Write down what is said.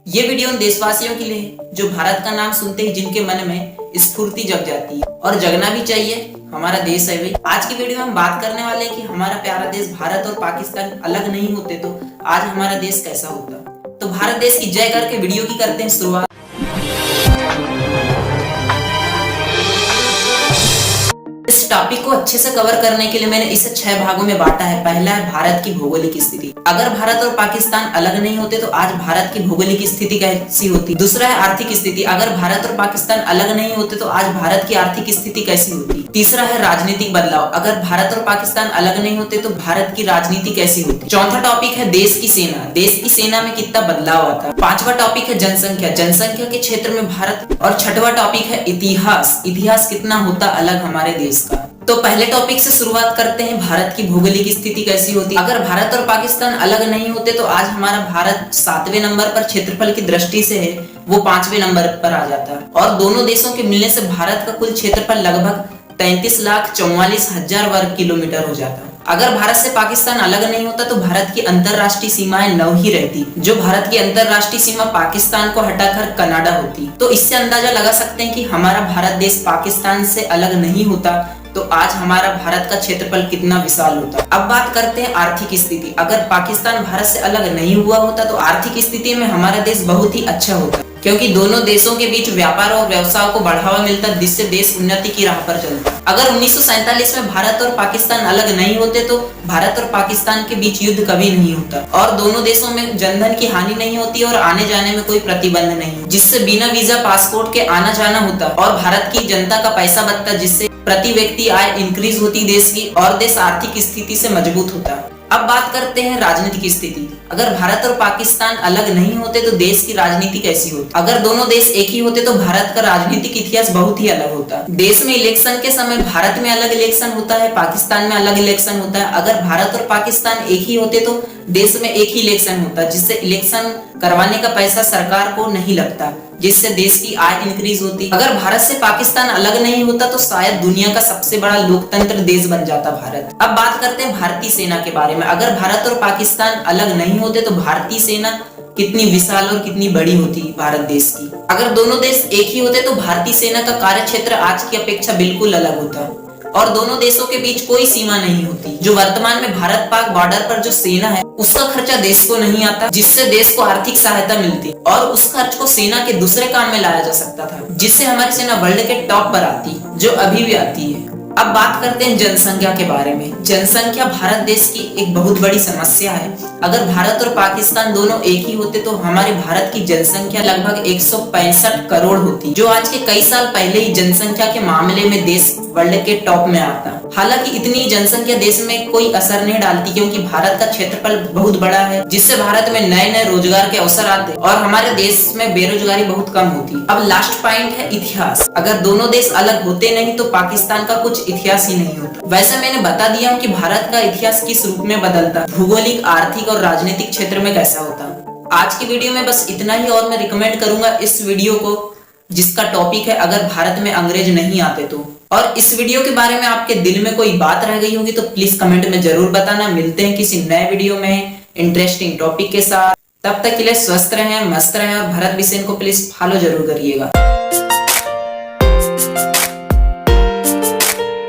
ये वीडियो उन देशवासियों के लिए है जो भारत का नाम सुनते ही जिनके मन में स्फूर्ति जग जाती है, और जगना भी चाहिए। हमारा देश है भाई। आज की वीडियो में हम बात करने वाले हैं कि हमारा प्यारा देश भारत और पाकिस्तान अलग नहीं होते तो आज हमारा देश कैसा होता। तो भारत देश की जय करके वीडियो की करते हैं शुरुआत। इस टॉपिक को अच्छे से कवर करने के लिए मैंने इसे 6 भागों में बांटा है। पहला है भारत की भौगोलिक स्थिति। अगर भारत और पाकिस्तान अलग नहीं होते तो आज भारत की भौगोलिक स्थिति कैसी होती। दूसरा है आर्थिक स्थिति। अगर भारत और पाकिस्तान अलग नहीं होते तो आज भारत की आर्थिक स्थिति कैसी होती। तीसरा है राजनीतिक बदलाव। अगर भारत और पाकिस्तान अलग नहीं होते तो भारत की राजनीति कैसी होती। चौथा टॉपिक है देश की सेना। देश की सेना में कितना बदलाव आता है। पांचवा टॉपिक है जनसंख्या। जनसंख्या के क्षेत्र में भारत। और छठवां टॉपिक है इतिहास। इतिहास कितना होता अलग हमारे देश का। तो पहले टॉपिक से शुरुआत करते हैं, भारत की भौगोलिक स्थिति कैसी होती। अगर भारत और पाकिस्तान अलग नहीं होते तो आज हमारा भारत 7वें नंबर पर क्षेत्रफल की दृष्टि से है, वो 5वें नंबर पर आ जाता। और दोनों देशों के मिलने से भारत का कुल क्षेत्रफल लगभग 33,44,000 वर्ग किलोमीटर हो जाता। अगर भारत से पाकिस्तान अलग नहीं होता तो भारत की अंतरराष्ट्रीय सीमाएं 9 ही रहती, जो भारत की अंतरराष्ट्रीय सीमा पाकिस्तान को हटाकर कनाडा होती। तो इससे अंदाजा लगा सकते हैं कि हमारा भारत देश पाकिस्तान से अलग नहीं होता तो आज हमारा भारत का क्षेत्रफल कितना विशाल होता। अब बात करते हैं आर्थिक स्थिति। अगर पाकिस्तान भारत से अलग नहीं हुआ होता तो आर्थिक स्थिति में हमारा देश बहुत ही अच्छा होता, क्योंकि दोनों देशों के बीच व्यापार और व्यवसाय को बढ़ावा मिलता, जिससे देश उन्नति की राह पर चलता। अगर 1947 में भारत और पाकिस्तान अलग नहीं होते तो भारत और पाकिस्तान के बीच युद्ध कभी नहीं होता और दोनों देशों में जनधन की हानि नहीं होती और आने जाने में कोई प्रतिबंध नहीं, जिससे बिना वीजा पासपोर्ट के आना जाना होता और भारत की जनता का पैसा बचता, जिससे प्रति व्यक्ति आय इंक्रीज होती देश की और देश आर्थिक स्थिति से मजबूत होता। अब बात करते हैं राजनीतिक स्थिति। अगर भारत और पाकिस्तान अलग नहीं होते तो देश की राजनीति कैसी होती। अगर दोनों देश एक ही होते तो भारत का राजनीतिक इतिहास बहुत ही अलग होता। देश में इलेक्शन के समय भारत में अलग इलेक्शन होता है, पाकिस्तान में अलग इलेक्शन होता है। अगर भारत और पाकिस्तान एक ही होते तो देश में एक ही इलेक्शन होता, जिससे इलेक्शन करवाने का पैसा सरकार को नहीं लगता, जिससे देश की आय इंक्रीज होती। अगर भारत से पाकिस्तान अलग नहीं होता तो शायद दुनिया का सबसे बड़ा लोकतंत्र देश बन जाता भारत। अब बात करते हैं भारतीय सेना के बारे में। अगर भारत और पाकिस्तान अलग नहीं होते तो भारतीय सेना कितनी विशाल और कितनी बड़ी होती भारत देश की। अगर दोनों देश एक ही होते तो भारतीय सेना का कार्य क्षेत्र आज की अपेक्षा बिल्कुल अलग होता और दोनों देशों के बीच कोई सीमा नहीं होती। जो वर्तमान में भारत पाक बॉर्डर पर जो सेना है उसका खर्चा देश को नहीं आता, जिससे देश को आर्थिक सहायता मिलती और उस खर्च को सेना के दूसरे काम में लाया जा सकता था, जिससे हमारी सेना वर्ल्ड के टॉप पर आती, जो अभी भी आती है। अब बात करते हैं जनसंख्या के बारे में। जनसंख्या भारत देश की एक बहुत बड़ी समस्या है। अगर भारत और पाकिस्तान दोनों एक ही होते तो हमारे भारत की जनसंख्या लगभग 165 करोड़ होती, जो आज के कई साल पहले ही जनसंख्या के मामले में देश वर्ल्ड के टॉप में आता। हालांकि इतनी जनसंख्या देश में कोई असर नहीं डालती, क्योंकि भारत का क्षेत्रफल बहुत बड़ा है, जिससे भारत में नए नए रोजगार के अवसर आते और हमारे देश में बेरोजगारी बहुत कम होती। अब लास्ट पॉइंट है इतिहास। अगर दोनों देश अलग होते नहीं तो पाकिस्तान का कुछ इतिहास ही नहीं होता। वैसे मैंने बता दिया कि भारत का इतिहास किस रूप में बदलता, भूगोलिक, आर्थिक और राजनीतिक क्षेत्र में कैसा होता। आज की वीडियो में बस इतना ही, और मैं रिकमेंड करूंगा इस वीडियो को, जिसका टॉपिक है अगर भारत में अंग्रेज नहीं आते तो। और इस वीडियो के बारे में आपके दिल में कोई बात रह गई होगी तो प्लीज कमेंट में जरूर बताना। मिलते हैं किसी नए वीडियो में इंटरेस्टिंग टॉपिक के साथ। तब तक के लिए स्वस्थ रहें, मस्त रहें और भारत विषय को प्लीज फॉलो जरूर करिएगा।